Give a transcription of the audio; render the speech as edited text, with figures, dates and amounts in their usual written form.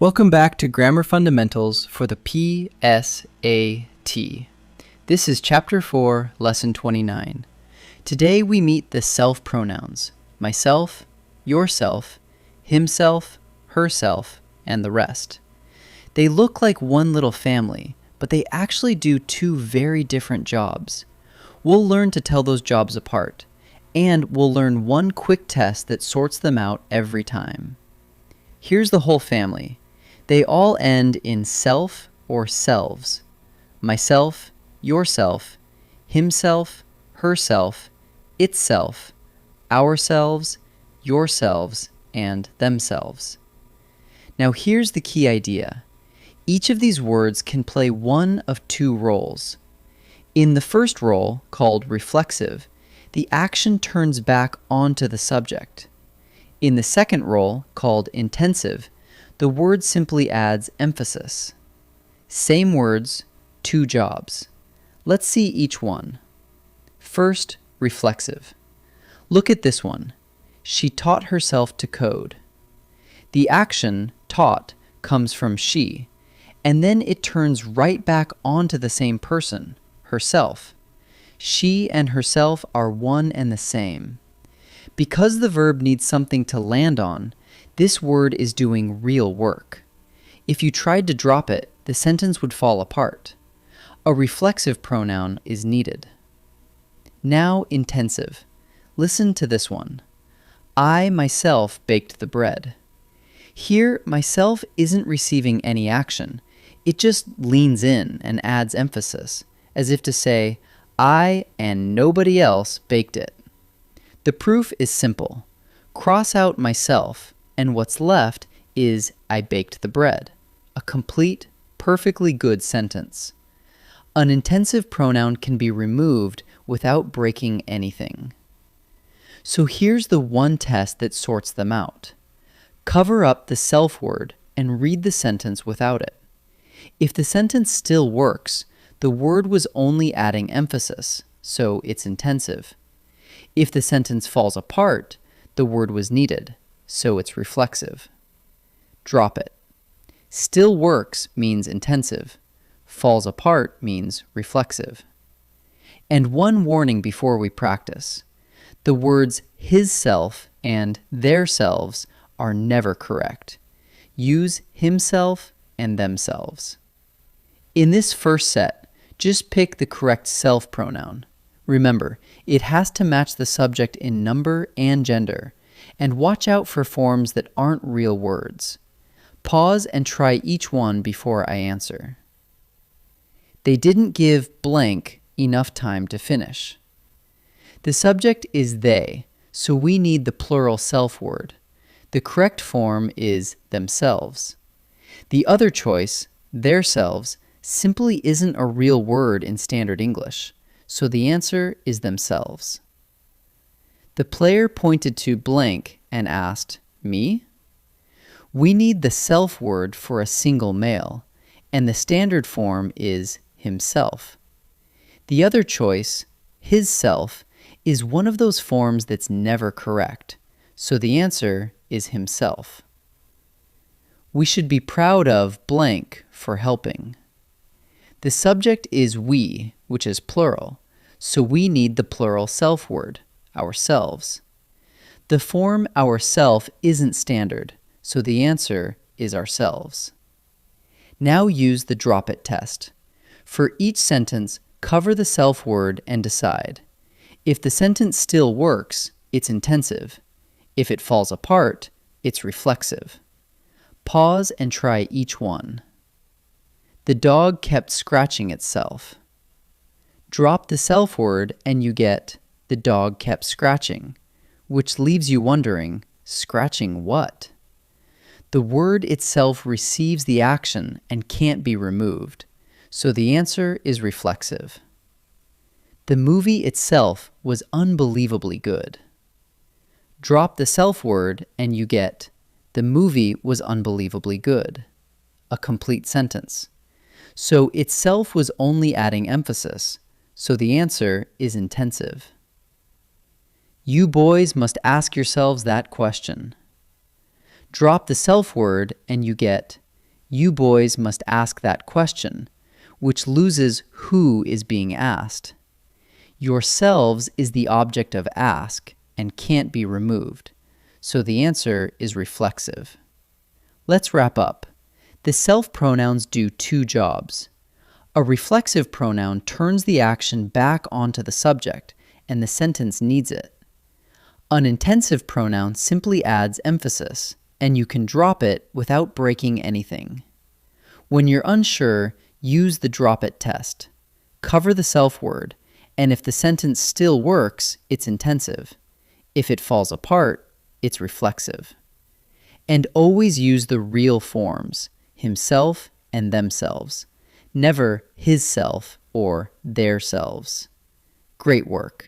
Welcome back to Grammar Fundamentals for the PSAT. This is Chapter 4, Lesson 29. Today we meet the self pronouns, myself, yourself, himself, herself, and the rest. They look like one little family, but they actually do two very different jobs. We'll learn to tell those jobs apart, and we'll learn one quick test that sorts them out every time. Here's the whole family. They all end in self or selves. Myself, yourself, himself, herself, itself, ourselves, yourselves, and themselves. Now here's the key idea. Each of these words can play one of two roles. In the first role, called reflexive, the action turns back onto the subject. In the second role, called intensive, the word simply adds emphasis. Same words, two jobs. Let's see each one. First, reflexive. Look at this one. She taught herself to code. The action, taught, comes from she, and then it turns right back onto the same person, herself. She and herself are one and the same. Because the verb needs something to land on, this word is doing real work. If you tried to drop it, the sentence would fall apart. A reflexive pronoun is needed. Now intensive. Listen to this one. I myself baked the bread. Here, myself isn't receiving any action. It just leans in and adds emphasis, as if to say, I and nobody else baked it. The proof is simple. Cross out myself, and what's left is I baked the bread. A complete, perfectly good sentence. An intensive pronoun can be removed without breaking anything. So here's the one test that sorts them out. Cover up the self word and read the sentence without it. If the sentence still works, the word was only adding emphasis, so it's intensive. If the sentence falls apart, the word was needed, so it's reflexive. Drop it. Still works means intensive. Falls apart means reflexive. And one warning before we practice. The words his self and their selves are never correct. Use himself and themselves. In this first set, just pick the correct self pronoun. Remember, it has to match the subject in number and gender, and watch out for forms that aren't real words. Pause and try each one before I answer. They didn't give blank enough time to finish. The subject is they, so we need the plural self word. The correct form is themselves. The other choice, their selves, simply isn't a real word in standard English, so the answer is themselves. The player pointed to blank and asked, me? We need the self word for a single male, and the standard form is himself. The other choice, his self, is one of those forms that's never correct, so the answer is himself. We should be proud of blank for helping. The subject is we, which is plural, so we need the plural self word, ourselves. The form ourself isn't standard, so the answer is ourselves. Now use the drop it test. For each sentence, cover the self word and decide. If the sentence still works, it's intensive. If it falls apart, it's reflexive. Pause and try each one. The dog kept scratching itself. Drop the self word and you get the dog kept scratching, which leaves you wondering, scratching what? The word itself receives the action and can't be removed, so the answer is reflexive. The movie itself was unbelievably good. Drop the self word and you get the movie was unbelievably good. A complete sentence. So itself was only adding emphasis, so the answer is intensive. You boys must ask yourselves that question. Drop the self word and you get You boys must ask that question, which loses who is being asked. Yourselves is the object of ask and can't be removed, so the answer is reflexive. Let's wrap up. The self pronouns do two jobs. A reflexive pronoun turns the action back onto the subject, and the sentence needs it. An intensive pronoun simply adds emphasis, and you can drop it without breaking anything. When you're unsure, use the drop it test. Cover the self word, and if the sentence still works, it's intensive. If it falls apart, it's reflexive. And always use the real forms, himself and themselves. Never his self or their selves. Great work.